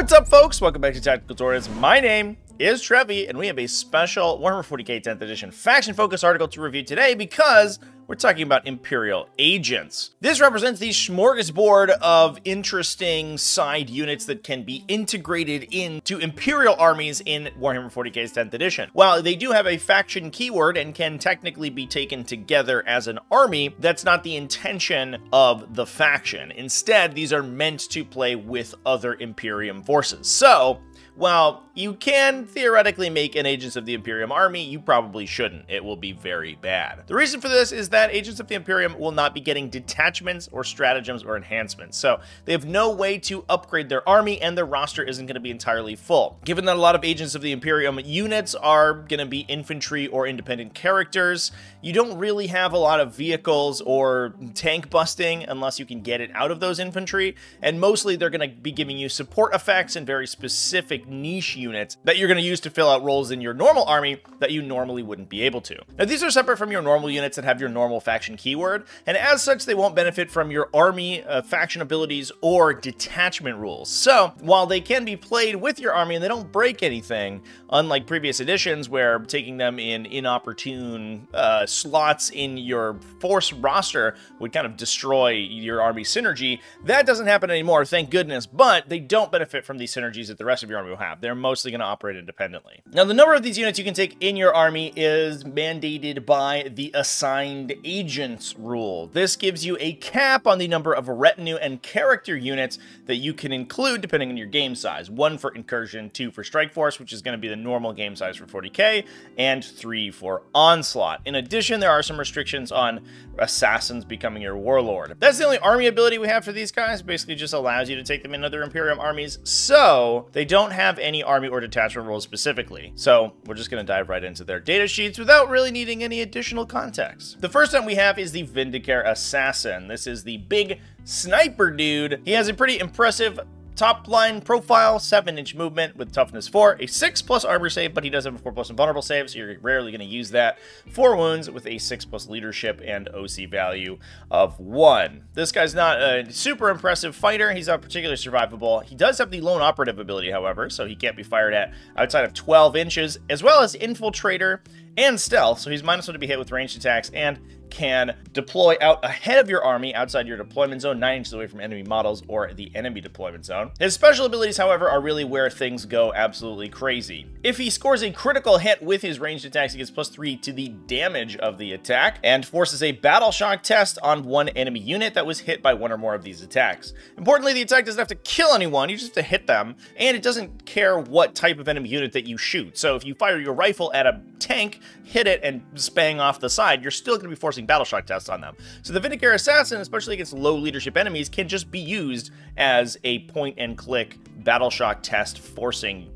What's up, folks? Welcome back to TacticalTortoise. My name is Trevi, and we have a special Warhammer 40k 10th edition faction-focused article to review today because we're talking about Imperial agents. This represents the smorgasbord of interesting side units that can be integrated into Imperial armies in Warhammer 40k's 10th edition. While they do have a faction keyword and can technically be taken together as an army, that's not the intention of the faction. Instead, these are meant to play with other Imperium forces. So, while you can theoretically make an Agents of the Imperium army, you probably shouldn't. It will be very bad. The reason for this is that Agents of the Imperium will not be getting detachments or stratagems or enhancements, so they have no way to upgrade their army, and their roster isn't going to be entirely full. Given that a lot of Agents of the Imperium units are going to be infantry or independent characters, you don't really have a lot of vehicles or tank busting unless you can get it out of those infantry, and mostly they're going to be giving you support effects and very specific niche units that you're going to use to fill out roles in your normal army that you normally wouldn't be able to. Now, these are separate from your normal units that have your normal faction keyword, and as such, they won't benefit from your army faction abilities or detachment rules. So, while they can be played with your army and they don't break anything, unlike previous editions where taking them in inopportune slots in your force roster would kind of destroy your army synergy, that doesn't happen anymore, thank goodness, but they don't benefit from these synergies that the rest of your army will have. They're mostly going to operate independently. Now, the number of these units you can take in your army is mandated by the assigned agents rule. This gives you a cap on the number of retinue and character units that you can include depending on your game size. 1 for incursion, 2 for strike force, which is going to be the normal game size for 40k, and 3 for onslaught. In addition, there are some restrictions on assassins becoming your warlord. That's the only army ability we have for these guys. It basically just allows you to take them in other Imperium armies, so they don't have any army or detachment rules specifically. So we're just going to dive right into their data sheets without really needing any additional context. The first one we have is the Vindicare Assassin. This is the big sniper dude. He has a pretty impressive top line profile, 7-inch movement with toughness 4, a 6+ armor save, but he does have a 4+ invulnerable save, so you're rarely going to use that. 4 wounds with a 6+ leadership and OC value of 1. This guy's not a super impressive fighter. He's not particularly survivable. He does have the lone operative ability, however, so he can't be fired at outside of 12 inches, as well as infiltrator and stealth, so he's -1 to be hit with ranged attacks and can deploy out ahead of your army outside your deployment zone, 9 inches away from enemy models or the enemy deployment zone. His special abilities, however, are really where things go absolutely crazy. If he scores a critical hit with his ranged attacks, he gets +3 to the damage of the attack and forces a battle shock test on one enemy unit that was hit by 1 or more of these attacks. Importantly, the attack doesn't have to kill anyone, you just have to hit them, and it doesn't care what type of enemy unit that you shoot. So if you fire your rifle at a tank, hit it, and spang off the side, you're still going to be forcing battle shock tests on them. So the Vindicare Assassin, especially against low leadership enemies, can just be used as a point-and-click battle shock test forcing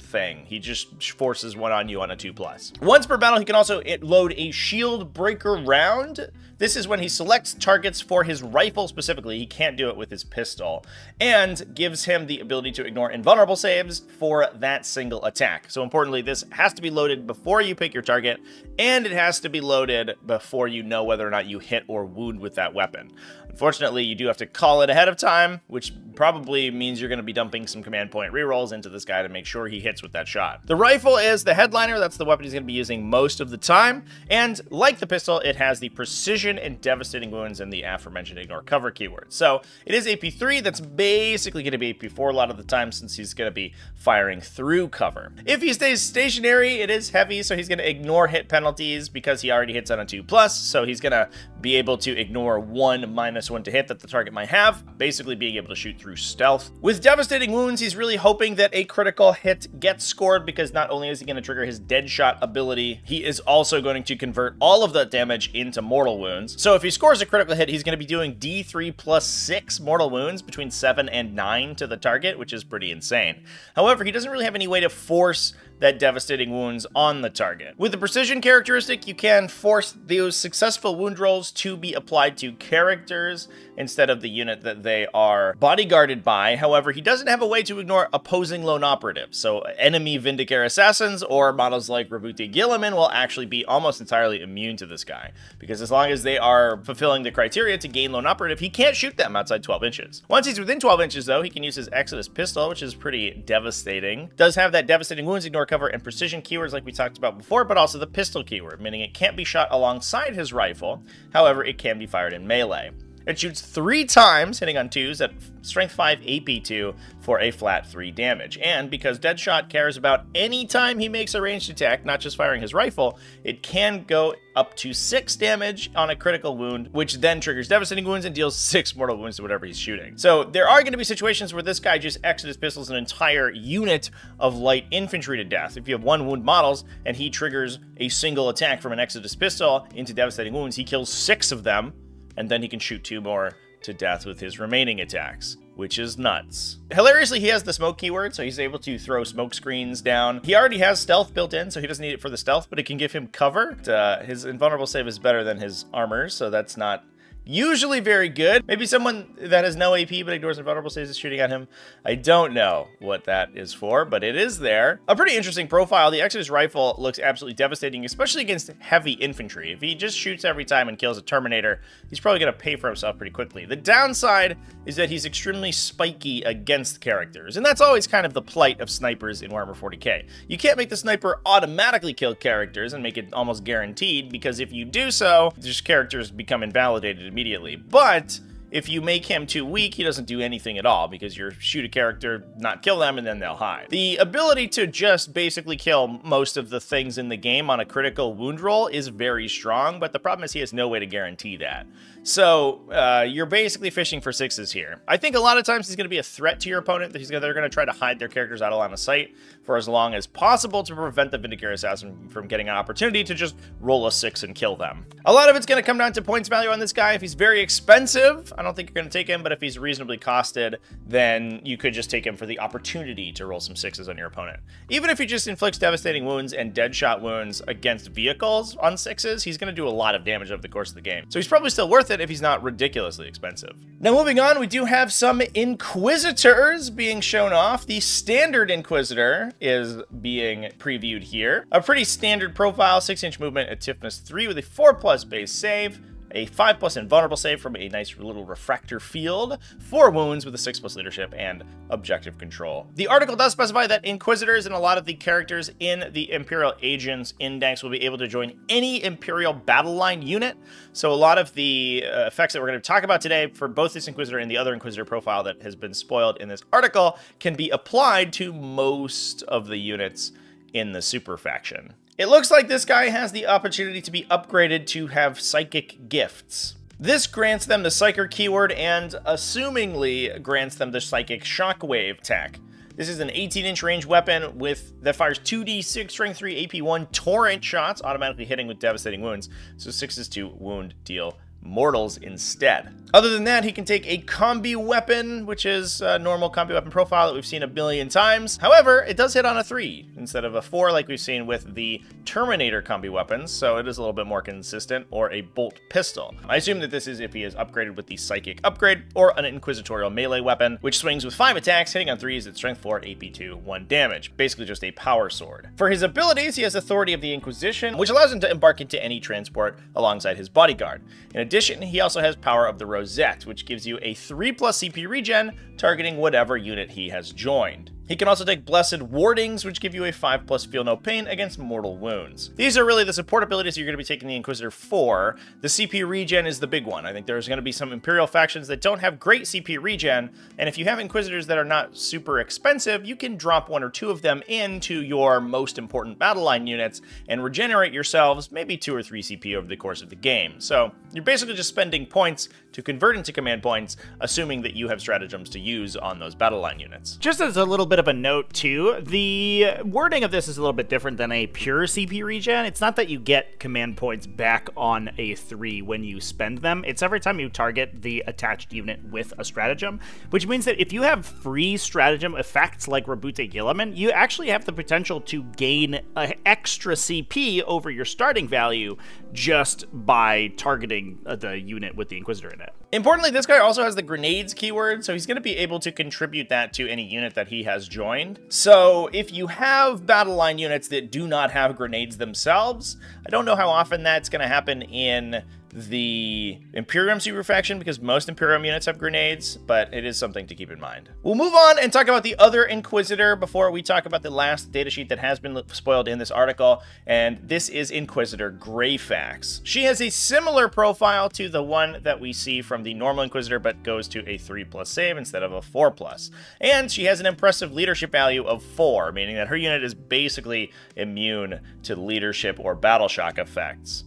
thing. He just forces one on you on a 2+. Once per battle, he can also load a shield breaker round. This is when he selects targets for his rifle specifically. He can't do it with his pistol, and gives him the ability to ignore invulnerable saves for that single attack. So importantly, this has to be loaded before you pick your target, and it has to be loaded before you know whether or not you hit or wound with that weapon. Unfortunately, you do have to call it ahead of time, which probably means you're going to be dumping some command point rerolls into this guy to make sure he hits with that shot. The rifle is the headliner. That's the weapon he's going to be using most of the time, and like the pistol, it has the precision and devastating wounds and the aforementioned ignore cover keyword. So it is AP3 that's basically going to be AP4 a lot of the time since he's going to be firing through cover. If he stays stationary, it is heavy, so he's going to ignore hit penalties because he already hits on a 2+, so he's going to be able to ignore 1 -1 to hit that the target might have, basically being able to shoot through stealth. With devastating wounds, he's really hoping that a critical hit gets scored because not only is he going to trigger his dead shot ability, he is also going to convert all of that damage into mortal wounds. So if he scores a critical hit, he's going to be doing D3 +6 mortal wounds between 7 and 9 to the target, which is pretty insane. However, he doesn't really have any way to force that devastating wounds on the target. With the precision characteristic, you can force those successful wound rolls to be applied to characters instead of the unit that they are bodyguarded by. However, he doesn't have a way to ignore opposing lone operatives, so enemy Vindicare assassins or models like Rabuti Gilliman will actually be almost entirely immune to this guy, because as long as they are fulfilling the criteria to gain lone operative, he can't shoot them outside 12 inches. Once he's within 12 inches though, he can use his Exodus pistol, which is pretty devastating. Does have that devastating wounds, ignore, cover, and precision keywords like we talked about before, but also the pistol keyword, meaning it can't be shot alongside his rifle. However, it can be fired in melee. It shoots 3 times, hitting on 2s at strength 5 AP 2 for a flat 3 damage. And because Deadshot cares about any time he makes a ranged attack, not just firing his rifle, it can go up to 6 damage on a critical wound, which then triggers devastating wounds and deals 6 mortal wounds to whatever he's shooting. So there are going to be situations where this guy just Exodus pistols an entire unit of light infantry to death. If you have 1 wound models and he triggers a single attack from an Exodus pistol into devastating wounds, he kills 6 of them, and then he can shoot 2 more to death with his remaining attacks, which is nuts. Hilariously, he has the smoke keyword, so he's able to throw smoke screens down. He already has stealth built in, so he doesn't need it for the stealth, but it can give him cover. His invulnerable save is better than his armor, so that's not usually very good. Maybe someone that has no AP but ignores invulnerable saves is shooting at him. I don't know what that is for, but it is there. A pretty interesting profile. The Exodus rifle looks absolutely devastating, especially against heavy infantry. If he just shoots every time and kills a Terminator, he's probably going to pay for himself pretty quickly. The downside is that he's extremely spiky against characters, and that's always kind of the plight of snipers in Warhammer 40k. You can't make the sniper automatically kill characters and make it almost guaranteed, because if you do so, just characters become invalidated immediately. But if you make him too weak, he doesn't do anything at all, because you shoot a character, not kill them, and then they'll hide. The ability to just basically kill most of the things in the game on a critical wound roll is very strong, but the problem is he has no way to guarantee that. So you're basically fishing for 6s here. I think a lot of times he's going to be a threat to your opponent. They're going to try to hide their characters out of line of sight for as long as possible to prevent the Vindicare Assassin from getting an opportunity to just roll a 6 and kill them. A lot of it's going to come down to points value on this guy. If he's very expensive, I don't think you're going to take him, but if he's reasonably costed, then you could just take him for the opportunity to roll some 6s on your opponent. Even if he just inflicts devastating wounds and deadshot wounds against vehicles on 6s, he's going to do a lot of damage over the course of the game. So he's probably still worth it if he's not ridiculously expensive. Now moving on, we do have some Inquisitors being shown off. The standard Inquisitor is being previewed here. A pretty standard profile, 6-inch movement at toughness 3 with a 4+ base save, a 5+ invulnerable save from a nice little refractor field, 4 wounds with a 6+ leadership and objective control. The article does specify that Inquisitors and a lot of the characters in the Imperial Agents Index will be able to join any Imperial battle line unit. So a lot of the effects that we're going to talk about today for both this Inquisitor and the other Inquisitor profile that has been spoiled in this article can be applied to most of the units in the super faction. It looks like this guy has the opportunity to be upgraded to have psychic gifts. This grants them the Psyker keyword and assumingly grants them the Psychic Shockwave attack. This is an 18-inch range weapon that fires 2d6 strength 3 AP 1 torrent shots, automatically hitting with devastating wounds, so 6s to wound deal mortals instead. Other than that, he can take a combi weapon, which is a normal combi weapon profile that we've seen a billion times. However, it does hit on a 3 instead of a 4 like we've seen with the Terminator combi weapons, so it is a little bit more consistent, or a bolt pistol. I assume that this is if he is upgraded with the Psychic upgrade, or an Inquisitorial melee weapon, which swings with 5 attacks, hitting on 3s at strength 4, AP 2, 1 damage. Basically just a power sword. For his abilities, he has Authority of the Inquisition, which allows him to embark into any transport alongside his bodyguard. In addition, he also has Power of the Rosette, which gives you a 3+ CP regen, targeting whatever unit he has joined. He can also take Blessed Wardings, which give you a 5+ Feel No Pain against mortal wounds. These are really the support abilities you're going to be taking the Inquisitor for. The CP regen is the big one. I think there's going to be some Imperial factions that don't have great CP regen, and if you have Inquisitors that are not super expensive, you can drop 1 or 2 of them into your most important battle line units and regenerate yourselves maybe 2 or 3 CP over the course of the game. So you're basically just spending points to convert into command points, assuming that you have stratagems to use on those battle line units. Just as a little bit bit of a note too, the wording of this is a little bit different than a pure CP regen. It's not that you get command points back on a 3 when you spend them. It's every time you target the attached unit with a stratagem, which means that if you have free stratagem effects like Rebute Gilliman, you actually have the potential to gain an extra CP over your starting value just by targeting the unit with the Inquisitor in it. Importantly, this guy also has the grenades keyword, so he's going to be able to contribute that to any unit that he has joined. So if you have battle line units that do not have grenades themselves, I don't know how often that's going to happen in the Imperium super faction, because most Imperium units have grenades, but it is something to keep in mind. We'll move on and talk about the other Inquisitor before we talk about the last datasheet that has been spoiled in this article, and this is Inquisitor Greyfax. She has a similar profile to the one that we see from the normal Inquisitor, but goes to a 3+ save instead of a 4+. And she has an impressive leadership value of 4, meaning that her unit is basically immune to leadership or battle shock effects.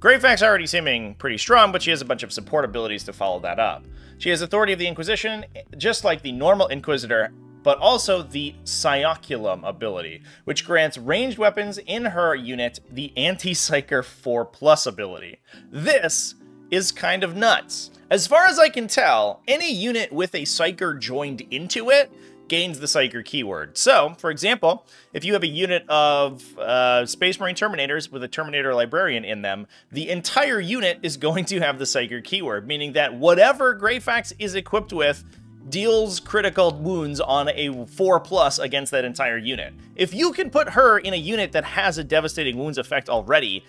Greyfax already seeming pretty strong, but she has a bunch of support abilities to follow that up. She has Authority of the Inquisition, just like the normal Inquisitor, but also the Sioculum ability, which grants ranged weapons in her unit the Anti-Psyker 4+ ability. This is kind of nuts. As far as I can tell, any unit with a Psyker joined into it gains the Psyker keyword. So, for example, if you have a unit of Space Marine Terminators with a Terminator Librarian in them, the entire unit is going to have the Psyker keyword, meaning that whatever Greyfax is equipped with deals critical wounds on a 4+ against that entire unit. If you can put her in a unit that has a devastating wounds effect already,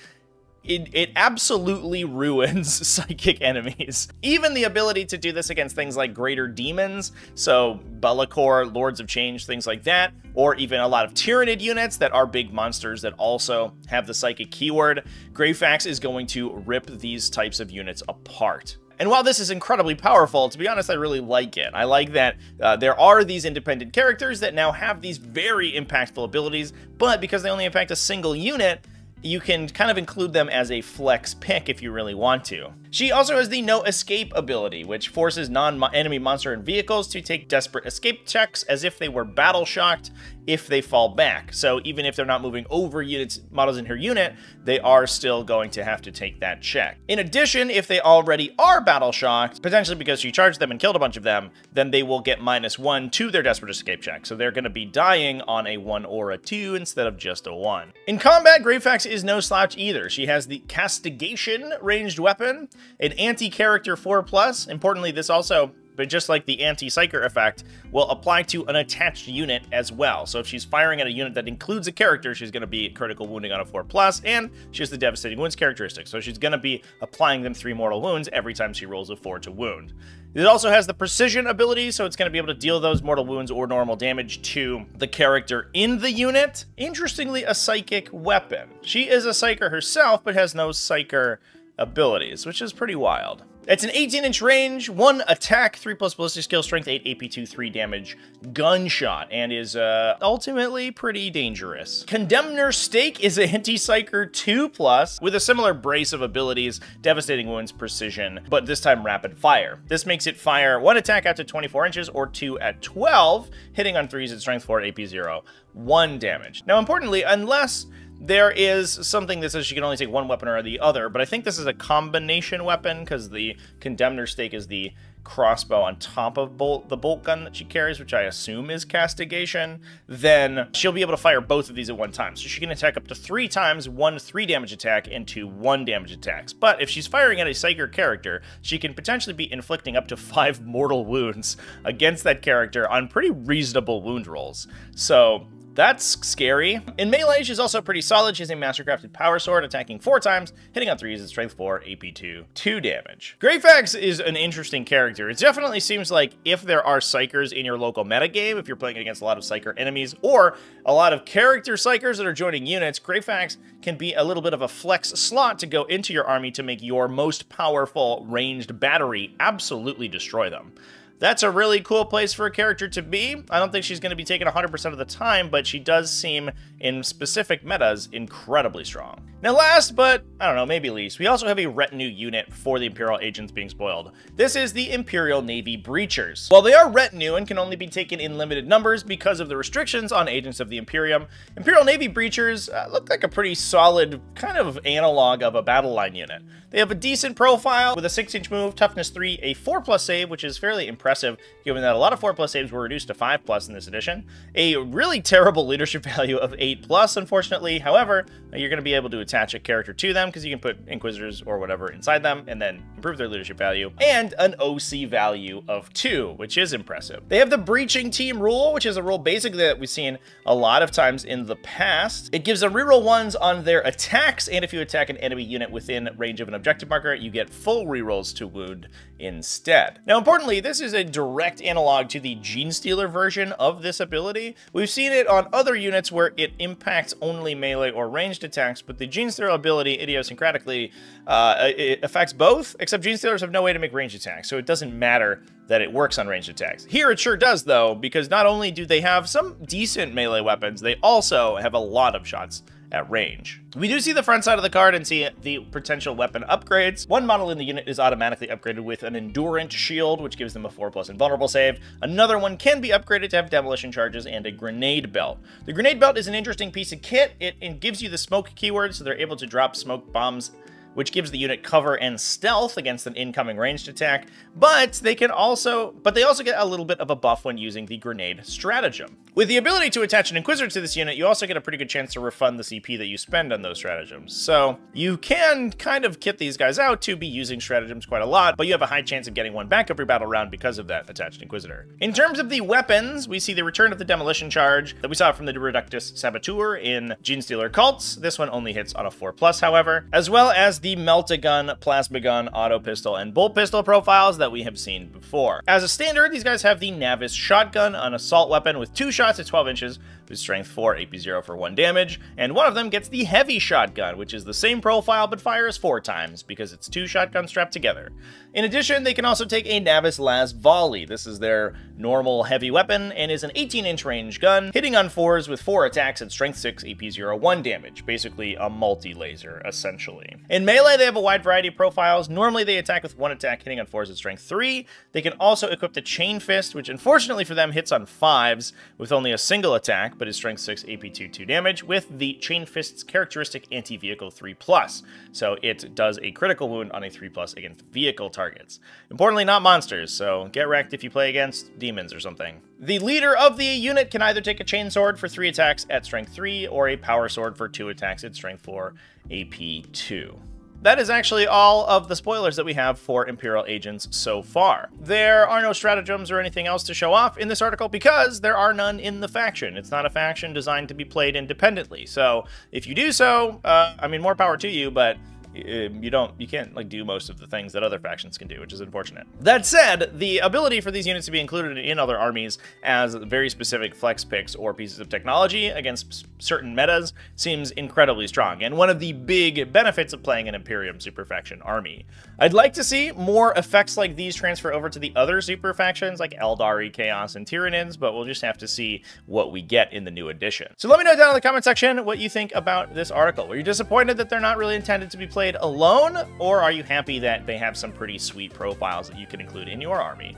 it absolutely ruins psychic enemies. Even the ability to do this against things like greater demons, so Be'lakor, Lords of Change, things like that, or even a lot of Tyrannid units that are big monsters that also have the psychic keyword, Greyfax is going to rip these types of units apart. And while this is incredibly powerful, to be honest, I really like it. I like that there are these independent characters that now have these very impactful abilities, but because they only impact a single unit, you can kind of include them as a flex pick if you really want to. She also has the No Escape ability, which forces non-enemy monster and vehicles to take desperate escape checks as if they were battle shocked if they fall back. So even if they're not moving over models in her unit, they are still going to have to take that check. In addition, if they already are battle shocked, potentially because she charged them and killed a bunch of them, then they will get -1 to their desperate escape check. So they're going to be dying on a 1 or a 2 instead of just a 1. In combat, Greyfax is no slouch either. She has the Castigation ranged weapon, an anti-character 4+. Importantly, this also, but just like the anti-psyker effect, will apply to an attached unit as well. So if she's firing at a unit that includes a character, she's going to be critical wounding on a 4+, and she has the devastating wounds characteristic. So she's going to be applying them 3 mortal wounds every time she rolls a 4 to wound. It also has the precision ability, so it's going to be able to deal those mortal wounds or normal damage to the character in the unit. Interestingly, a psychic weapon. She is a psyker herself, but has no psyker abilities, which is pretty wild. It's an 18-inch range, 1 attack, 3+ ballistic skill, strength 8, AP2, 3 damage, gunshot, and is ultimately pretty dangerous. Condemner Stake is a anti-psyker 2+, with a similar brace of abilities, devastating wounds, precision, but this time rapid fire. This makes it fire 1 attack out to 24 inches or 2 at 12, hitting on 3s at strength 4, AP0, 1 damage. Now importantly, unless there is something that says she can only take 1 weapon or the other, but I think this is a combination weapon because the Condemner Stake is the crossbow on top of the bolt gun that she carries, which I assume is Castigation. Then she'll be able to fire both of these at one time. So she can attack up to 3 times, 1 3-damage attack and 2 1-damage attacks. But if she's firing at a Psyker character, she can potentially be inflicting up to 5 mortal wounds against that character on pretty reasonable wound rolls. So that's scary. In melee, she's also pretty solid. She has a Mastercrafted Power Sword, attacking 4 times, hitting on 3s at strength 4, AP2, 2 damage. Greyfax is an interesting character. It definitely seems like if there are Psykers in your local metagame, if you're playing against a lot of Psyker enemies, or a lot of character Psykers that are joining units, Greyfax can be a little bit of a flex slot to go into your army to make your most powerful ranged battery absolutely destroy them. That's a really cool place for a character to be. I don't think she's going to be taken 100% of the time, but she does seem, in specific metas, incredibly strong. Now last, but I don't know, maybe least, we also have a retinue unit for the Imperial agents being spoiled. This is the Imperial Navy Breachers. While they are retinue and can only be taken in limited numbers because of the restrictions on agents of the Imperium, Imperial Navy Breachers look like a pretty solid kind of analog of a battle line unit. They have a decent profile with a 6-inch move, toughness 3, a 4+ save, which is fairly impressive given that a lot of 4+ saves were reduced to 5+ in this edition. A really terrible leadership value of 8+, unfortunately. However, you're going to be able to attach a character to them because you can put Inquisitors or whatever inside them and then improve their leadership value, and an OC value of 2, which is impressive. They have the Breaching Team rule, which is a rule basically that we've seen a lot of times in the past. It gives them reroll 1s on their attacks, and if you attack an enemy unit within range of an objective marker, you get full rerolls to wound instead. Now, importantly, this is a direct analog to the Genestealer version of this ability. We've seen it on other units where it impacts only melee or ranged attacks, but the Genestealer ability, idiosyncratically, it affects both, except Genestealers have no way to make ranged attacks, so it doesn't matter that it works on ranged attacks. Here it sure does, though, because not only do they have some decent melee weapons, they also have a lot of shots at range. We do see the front side of the card and see the potential weapon upgrades. One model in the unit is automatically upgraded with an Endurant Shield, which gives them a 4+ Invulnerable Save. Another one can be upgraded to have Demolition Charges and a Grenade Belt. The Grenade Belt is an interesting piece of kit. It gives you the smoke keyword, so they're able to drop smoke bombs, which gives the unit cover and stealth against an incoming ranged attack, but they also get a little bit of a buff when using the grenade stratagem. With the ability to attach an Inquisitor to this unit, you also get a pretty good chance to refund the CP that you spend on those stratagems. So you can kind of kit these guys out to be using stratagems quite a lot, but you have a high chance of getting one back every battle round because of that attached Inquisitor. In terms of the weapons, we see the return of the Demolition Charge that we saw from the Reductus Saboteur in Genestealer Cults. This one only hits on a 4+, however, as well as the Melt-A-Gun, Plasma Gun, Auto Pistol, and Bolt Pistol profiles that we have seen before. As a standard, these guys have the Navis Shotgun, an assault weapon with 2 shots at 12 inches, with strength 4, AP 0 for 1 damage, and one of them gets the Heavy Shotgun, which is the same profile but fires 4 times because it's 2 shotguns strapped together. In addition, they can also take a Navis Las Volley. This is their normal heavy weapon and is an 18-inch range gun, hitting on 4s with 4 attacks at strength 6, AP 0, 1 damage, basically a multi-laser, essentially. In melee, they have a wide variety of profiles. Normally, they attack with 1 attack, hitting on 4s at strength 3. They can also equip the Chain Fist, which unfortunately for them hits on 5s with only a single attack, but is strength 6, AP 2, 2 damage, with the Chain Fist's characteristic anti-vehicle 3+. So it does a critical wound on a 3+ against vehicle targets. Importantly, not monsters, so get wrecked if you play against demons or something. The leader of the unit can either take a Chain Sword for 3 attacks at strength 3, or a Power Sword for 2 attacks at strength 4, AP 2. That is actually all of the spoilers that we have for Imperial agents so far. There are no stratagems or anything else to show off in this article because there are none in the faction. It's not a faction designed to be played independently. So if you do so, I mean, more power to you, but you can't like do most of the things that other factions can do, which is unfortunate. That said, the ability for these units to be included in other armies as very specific flex picks or pieces of technology against certain metas seems incredibly strong, and one of the big benefits of playing an Imperium super faction army. I'd like to see more effects like these transfer over to the other super factions like Eldari, Chaos, and Tyranids, but we'll just have to see what we get in the new edition. So let me know down in the comment section what you think about this article. Were you disappointed that they're not really intended to be played alone, or are you happy that they have some pretty sweet profiles that you can include in your army?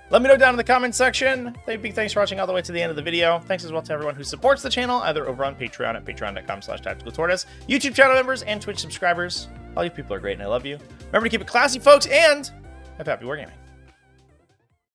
Let me know down in the comments section. Big thanks for watching all the way to the end of the video. Thanks as well to everyone who supports the channel, either over on Patreon at patreon.com/TacticalTortoise, YouTube channel members, and Twitch subscribers. All you people are great and I love you. Remember to keep it classy, folks, and have happy wargaming.